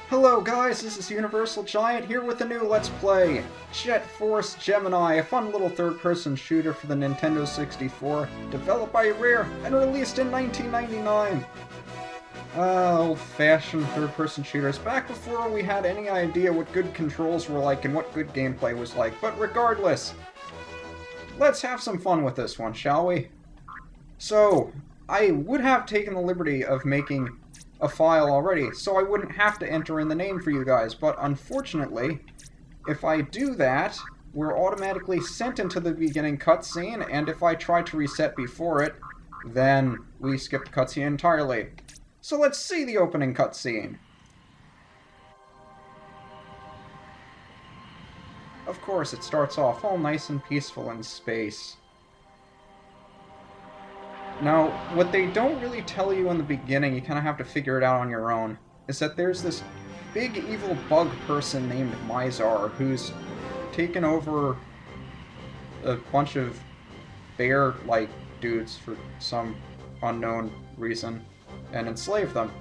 Hello guys, this is UniversalGiant here with a new Let's Play, Jet Force Gemini, a fun little third-person shooter for the Nintendo 64, developed by Rare and released in 1999. Old-fashioned third-person shooters, back before we had any idea what good controls were like and what good gameplay was like, but regardless, let's have some fun with this one, shall we? So, I would have taken the liberty of making a file already, so I wouldn't have to enter in the name for you guys, but unfortunately, if I do that, we're automatically sent into the beginning cutscene, and if I try to reset before it, then we skip the cutscene entirely. So let's see the opening cutscene. Of course, it starts off all nice and peaceful in space. Now, what they don't really tell you in the beginning, you kind of have to figure it out on your own, is that there's this big evil bug person named Mizar who's taken over a bunch of bear-like dudes for some unknown reason and enslaved them.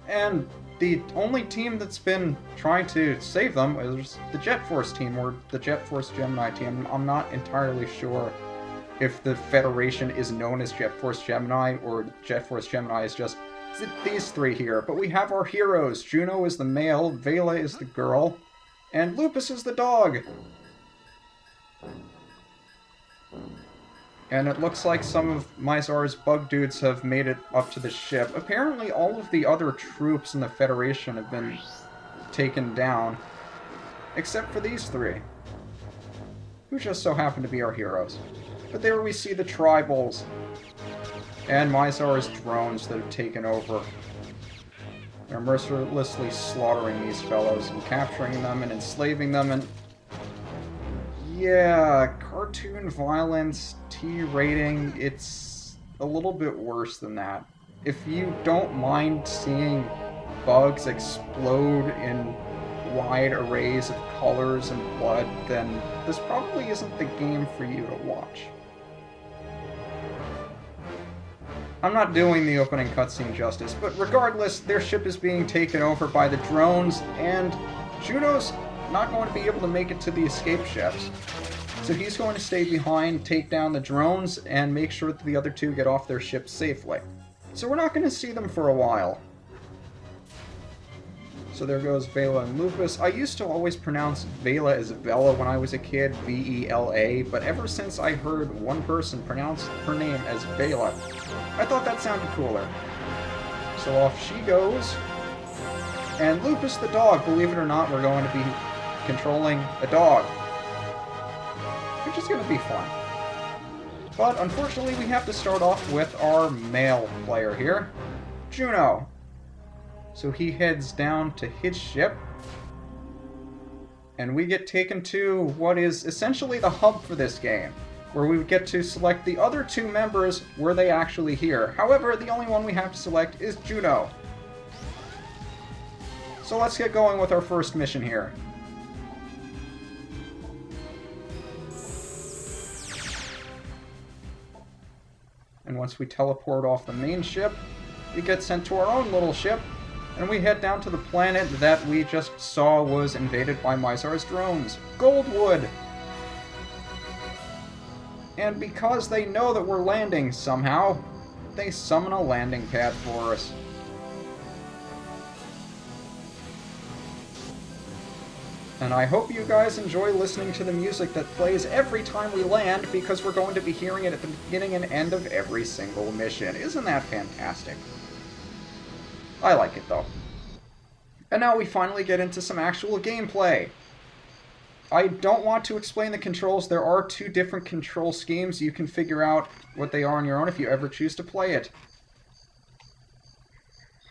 And the only team that's been trying to save them is the Jet Force team, or the Jet Force Gemini team. I'm not entirely sure if the Federation is known as Jet Force Gemini, or Jet Force Gemini is just these three here. But we have our heroes. Juno is the male, Vela is the girl, and Lupus is the dog. And it looks like some of Mizar's bug dudes have made it up to the ship. Apparently all of the other troops in the Federation have been taken down, except for these three, who just so happen to be our heroes. But there we see the tribals and Mizar's drones that have taken over. They're mercilessly slaughtering these fellows and capturing them and enslaving them, and yeah, cartoon violence, T rating, it's a little bit worse than that. If you don't mind seeing bugs explode in wide arrays of colors and blood, then this probably isn't the game for you to watch. I'm not doing the opening cutscene justice, but regardless, their ship is being taken over by the drones, and Juno's not going to be able to make it to the escape ships. So he's going to stay behind, take down the drones, and make sure that the other two get off their ship safely. So we're not going to see them for a while. So there goes Vela and Lupus. I used to always pronounce Vela as Vela when I was a kid, V-E-L-A, but ever since I heard one person pronounce her name as Vela, I thought that sounded cooler. So off she goes. And Lupus the dog, believe it or not, we're going to be controlling a dog, which is going to be fun. But unfortunately, we have to start off with our male player here, Juno. So he heads down to his ship, and we get taken to what is essentially the hub for this game, where we get to select the other two members were they actually here. However, the only one we have to select is Juno. So let's get going with our first mission here. And once we teleport off the main ship, we get sent to our own little ship, and we head down to the planet that we just saw was invaded by Mizar's drones, Goldwood. And because they know that we're landing somehow, they summon a landing pad for us. And I hope you guys enjoy listening to the music that plays every time we land, because we're going to be hearing it at the beginning and end of every single mission. Isn't that fantastic? I like it, though. And now we finally get into some actual gameplay. I don't want to explain the controls. There are two different control schemes. You can figure out what they are on your own if you ever choose to play it.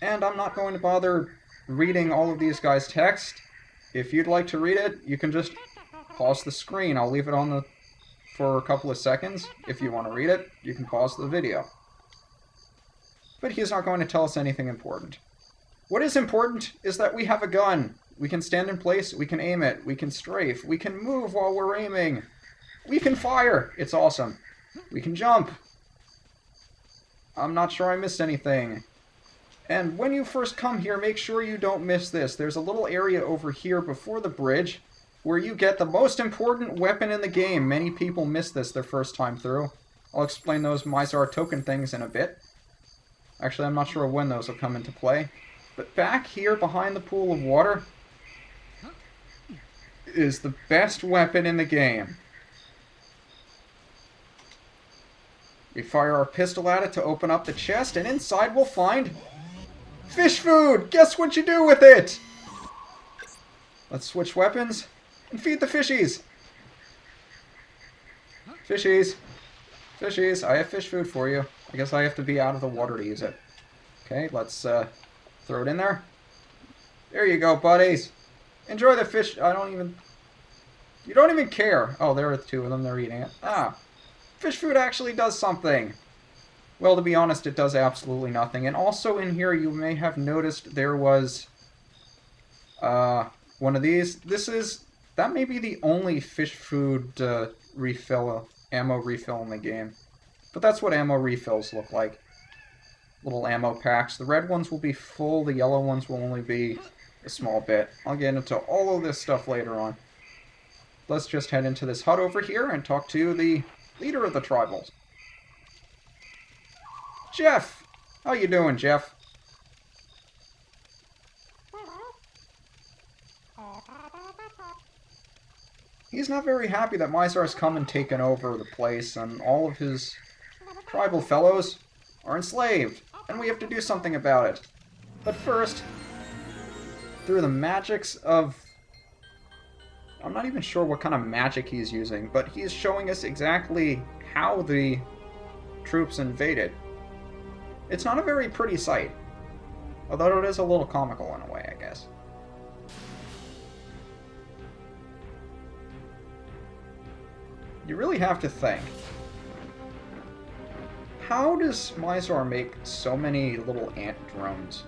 And I'm not going to bother reading all of these guys' text. If you'd like to read it, you can just pause the screen. I'll leave it on for a couple of seconds. If you want to read it, you can pause the video. But he's not going to tell us anything important. What is important is that we have a gun. We can stand in place, we can aim it, we can strafe, we can move while we're aiming. We can fire! It's awesome. We can jump. I'm not sure I missed anything. And when you first come here, make sure you don't miss this. There's a little area over here before the bridge where you get the most important weapon in the game. Many people miss this their first time through. I'll explain those Mizar token things in a bit. Actually, I'm not sure when those will come into play. But back here behind the pool of water is the best weapon in the game. We fire our pistol at it to open up the chest, and inside we'll find fish food! Guess what you do with it? Let's switch weapons and feed the fishies. Fishies. Fishies, I have fish food for you. I guess I have to be out of the water to use it. Okay, let's throw it in there. There you go, buddies. Enjoy the fish. You don't even care. Oh, there are two of them. They're eating it. Ah. Fish food actually does something. Well, to be honest, it does absolutely nothing. And also in here, you may have noticed there was one of these. That may be the only fish food ammo refill in the game. But that's what ammo refills look like. Little ammo packs. The red ones will be full, the yellow ones will only be a small bit. I'll get into all of this stuff later on. Let's just head into this hut over here and talk to the leader of the tribals. Jeff! How you doing, Jeff? He's not very happy that Mizar's come and taken over the place, and all of his tribal fellows are enslaved, and we have to do something about it. But first, through the magics of... I'm not even sure what kind of magic he's using, but he's showing us exactly how the troops invaded. It's not a very pretty sight, although it is a little comical in a way, I guess. You really have to think. How does Mizar make so many little ant drones?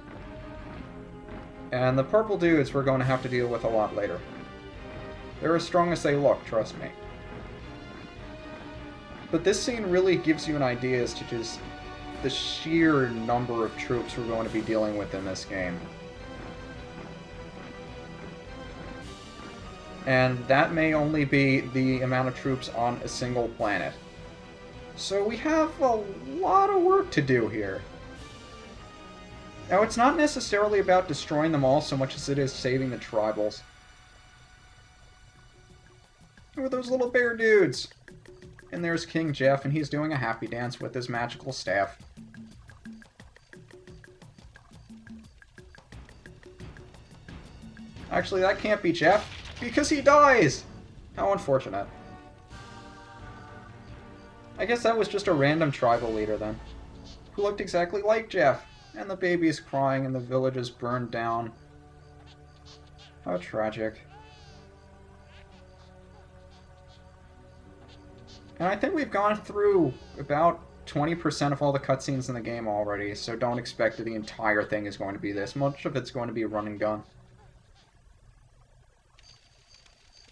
And the purple dudes we're going to have to deal with a lot later. They're as strong as they look, trust me. But this scene really gives you an idea as to just the sheer number of troops we're going to be dealing with in this game. And that may only be the amount of troops on a single planet. So we have a lot of work to do here. Now, it's not necessarily about destroying them all so much as it is saving the tribals. Who are those little bear dudes? And there's King Jeff, and he's doing a happy dance with his magical staff. Actually, that can't be Jeff, because he dies! How unfortunate. I guess that was just a random tribal leader then, who looked exactly like Jeff. And the baby's crying and the village is burned down. How tragic. And I think we've gone through about 20% of all the cutscenes in the game already, so don't expect that the entire thing is going to be this. Much of it's going to be run and gun.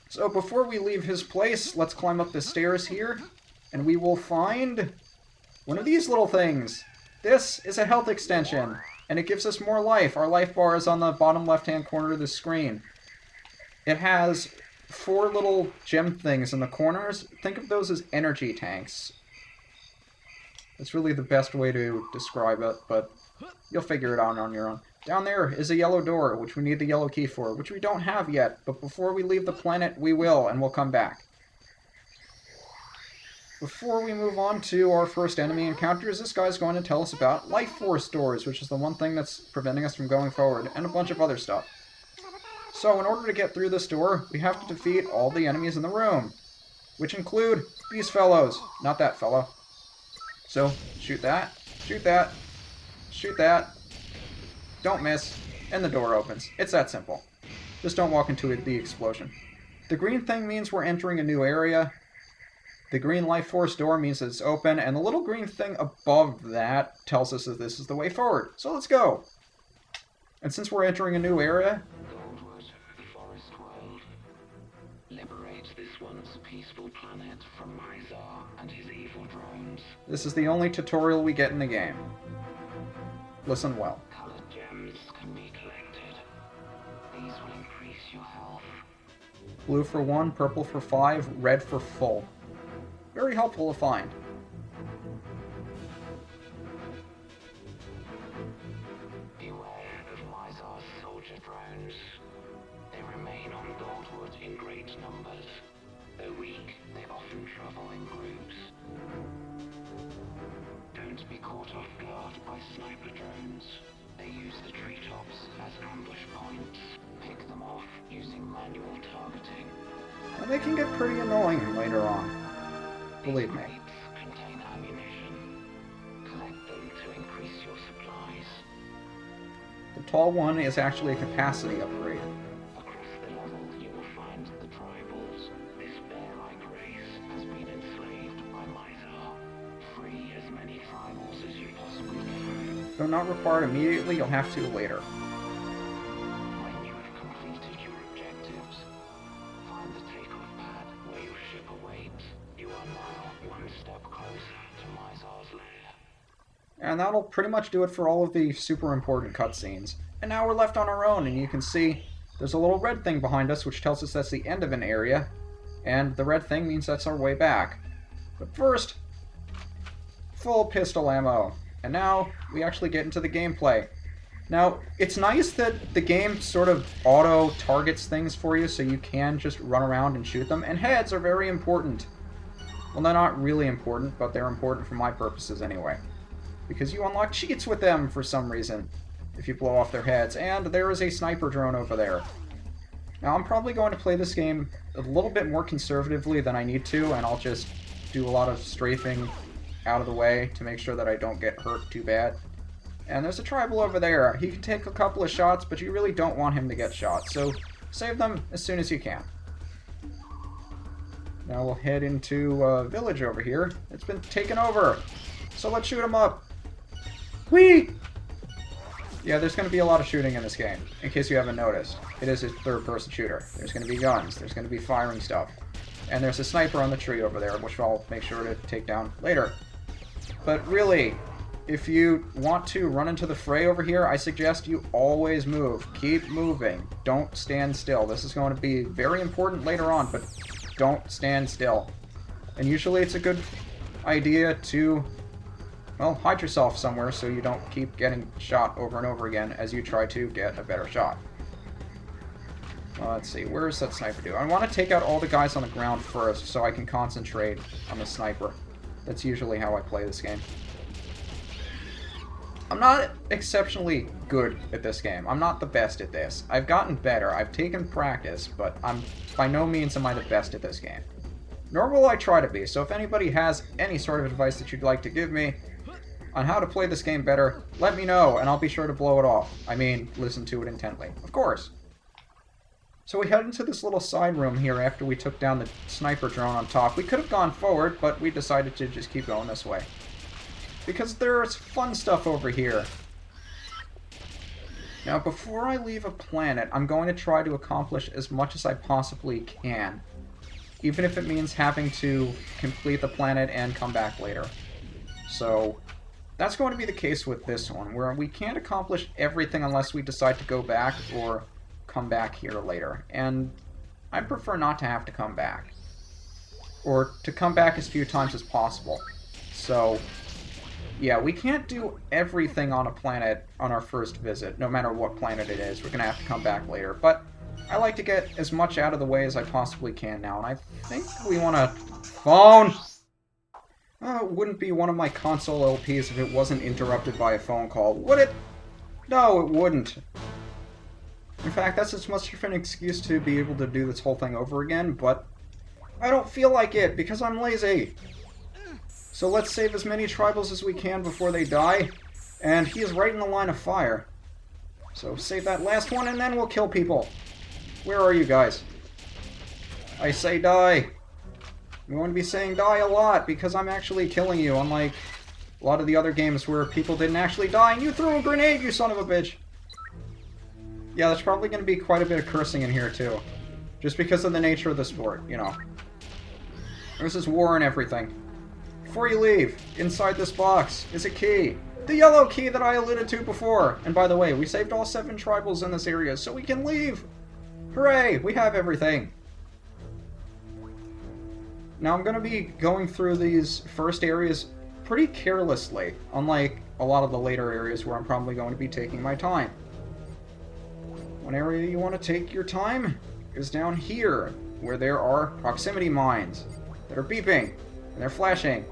So before we leave his place, let's climb up the stairs here, and we will find one of these little things. This is a health extension, and it gives us more life. Our life bar is on the bottom left-hand corner of the screen. It has 4 little gem things in the corners. Think of those as energy tanks. That's really the best way to describe it, but you'll figure it out on your own. Down there is a yellow door, which we need the yellow key for, which we don't have yet, but before we leave the planet, we will, and we'll come back. Before we move on to our first enemy encounters, this guy's going to tell us about life force doors, which is the one thing that's preventing us from going forward, and a bunch of other stuff. So in order to get through this door, we have to defeat all the enemies in the room, which include these fellows, not that fellow. So, shoot that, shoot that, shoot that, don't miss, and the door opens. It's that simple. Just don't walk into the explosion. The green thing means we're entering a new area. The green life force door means that it's open, and the little green thing above that tells us that this is the way forward. So let's go! And since we're entering a new area... Liberate this once peaceful planet from Mizar and his evil drones. This is the only tutorial we get in the game. Listen well. Colored drones can be collected. These will increase your health. Blue for 1, purple for 5, red for full. Very helpful to find. Beware of Mizar's soldier drones. They remain on Goldwood in great numbers. Though weak, they often travel in groups. Don't be caught off guard by sniper drones. They use the treetops as ambush points. Pick them off using manual targeting. And they can get pretty annoying later on. Believe me. These crates contain ammunition. Collect them to increase your supplies. The tall one is actually a capacity upgrade. Across the level, you will find the tribals. This bear-like race has been enslaved by Mizar. Free as many tribals as you possibly can. Though not required immediately, you'll have to later. When you have completed your objectives, find the takeoff pad where your ship awaits. You are now one step closer to Mizar's lair. And that'll pretty much do it for all of the super important cutscenes. And now we're left on our own, and you can see there's a little red thing behind us, which tells us that's the end of an area, and the red thing means that's our way back. But first, full pistol ammo. And now, we actually get into the gameplay. Now, it's nice that the game sort of auto-targets things for you, so you can just run around and shoot them, and heads are very important. Well, they're not really important, but they're important for my purposes anyway. Because you unlock cheats with them for some reason, if you blow off their heads, and there is a sniper drone over there. Now, I'm probably going to play this game a little bit more conservatively than I need to, and I'll just do a lot of strafing out of the way to make sure that I don't get hurt too bad. And there's a tribal over there. He can take a couple of shots, but you really don't want him to get shot, so save them as soon as you can. Now we'll head into a village over here. It's been taken over, so let's shoot him up. Whee! Yeah, there's going to be a lot of shooting in this game, in case you haven't noticed. It is a third-person shooter. There's going to be guns, there's going to be firing stuff. And there's a sniper on the tree over there, which I'll make sure to take down later. But really, if you want to run into the fray over here, I suggest you always move. Keep moving. Don't stand still. This is going to be very important later on, but don't stand still. And usually it's a good idea to, well, hide yourself somewhere so you don't keep getting shot over and over again as you try to get a better shot. Well, let's see, where is that sniper dude? I want to take out all the guys on the ground first so I can concentrate on the sniper. That's usually how I play this game. I'm not exceptionally good at this game. I'm not the best at this. I've gotten better. I've taken practice, but by no means am I the best at this game. Nor will I try to be, so if anybody has any sort of advice that you'd like to give me on how to play this game better, let me know, and I'll be sure to blow it off. I mean, listen to it intently. Of course. So we head into this little side room here after we took down the sniper drone on top. We could have gone forward, but we decided to just keep going this way. Because there's fun stuff over here. Now, before I leave a planet, I'm going to try to accomplish as much as I possibly can. Even if it means having to complete the planet and come back later. So, that's going to be the case with this one, where we can't accomplish everything unless we decide to go back or come back here later. And I prefer not to have to come back. Or to come back as few times as possible. So, yeah, we can't do everything on a planet on our first visit, no matter what planet it is. We're going to have to come back later. But I like to get as much out of the way as I possibly can now, and I think we want to... Phone! It wouldn't be one of my console LPs if it wasn't interrupted by a phone call, would it? No, it wouldn't. In fact, that's as much of an excuse to be able to do this whole thing over again, but I don't feel like it, because I'm lazy. So let's save as many tribals as we can before they die, and he is right in the line of fire. So save that last one, and then we'll kill people. Where are you guys? I say die. I'm going to be saying die a lot, because I'm actually killing you, unlike a lot of the other games where people didn't actually die, and you threw a grenade, you son of a bitch! Yeah, there's probably going to be quite a bit of cursing in here, too. Just because of the nature of the sport, you know. This is war and everything. Before you leave, inside this box is a key. The yellow key that I alluded to before! And by the way, we saved all 7 tribals in this area, so we can leave! Hooray! We have everything! Now I'm going to be going through these first areas pretty carelessly, unlike a lot of the later areas where I'm probably going to be taking my time. One area you want to take your time is down here, where there are proximity mines that are beeping, and they're flashing.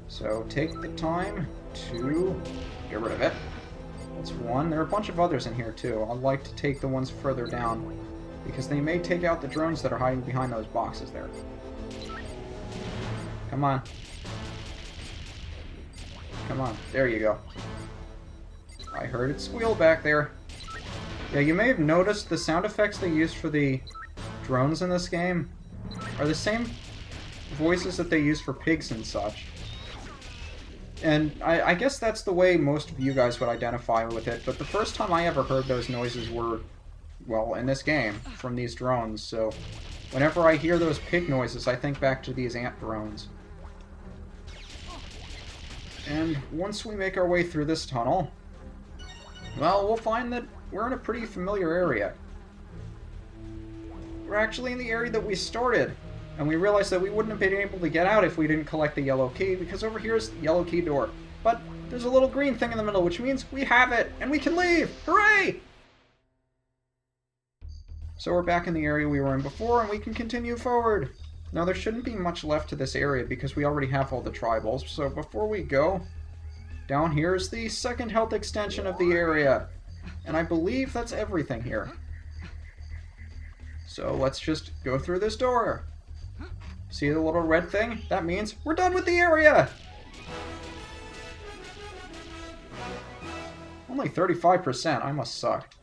So take the time to get rid of it. That's one. There are a bunch of others in here too. I'd like to take the ones further down, because they may take out the drones that are hiding behind those boxes there. Come on. Come on. There you go. I heard it squeal back there. Yeah, you may have noticed the sound effects they used for the drones in this game are the same voices that they use for pigs and such. And I guess that's the way most of you guys would identify with it, but the first time I ever heard those noises were, well, in this game, from these drones, so whenever I hear those pig noises, I think back to these ant drones. And once we make our way through this tunnel, well, we'll find that we're in a pretty familiar area. We're actually in the area that we started, and we realized that we wouldn't have been able to get out if we didn't collect the yellow key, because over here is the yellow key door. But there's a little green thing in the middle, which means we have it, and we can leave! Hooray! So we're back in the area we were in before, and we can continue forward. Now, there shouldn't be much left to this area, because we already have all the tribals, so before we go, down here is the second health extension of the area. And I believe that's everything here. So let's just go through this door. See the little red thing? That means we're done with the area! Only 35%, I must suck.